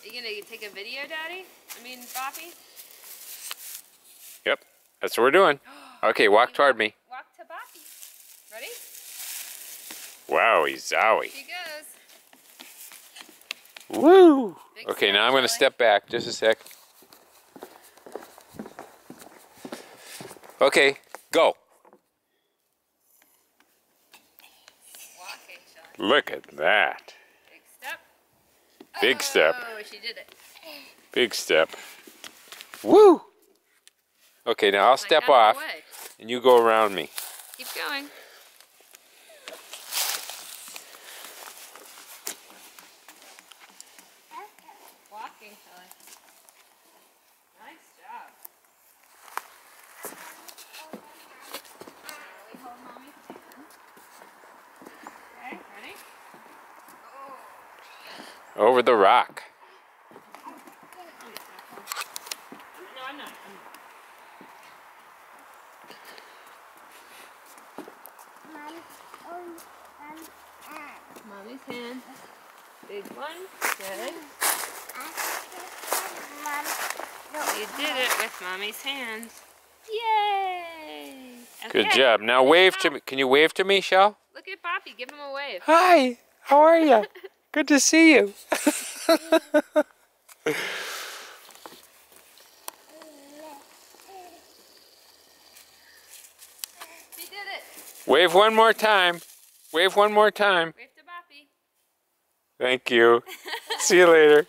Are you gonna take a video, Daddy? I mean, Boppy? Yep, that's what we're doing. Okay, walk toward me. Walk to Boppy. Ready? Wowie zowie. She goes. Woo! Big Okay, step, now I'm going to Shelly. step back just a sec. Okay, go. Walking, Shelly. Look at that. Big step. Big step. Oh, she did it. Big step. Woo! Okay, now I'll Like, step out of off the way. and you go around me. Keep going. Walking, Shelly. Nice job. We hold Mommy's hand. Okay, ready? Over the rock. No, I'm not. Mommy's hand. Big one. Good. You did it with Mommy's hands. Yay! Good Okay. job. Now wave to me. Can you wave to me, Shell? Look at Boppy. Give him a wave. Hi. How are you? Good to see you. He did it. Wave one more time. Wave one more time. Wave to Boppy. Thank you. See you later.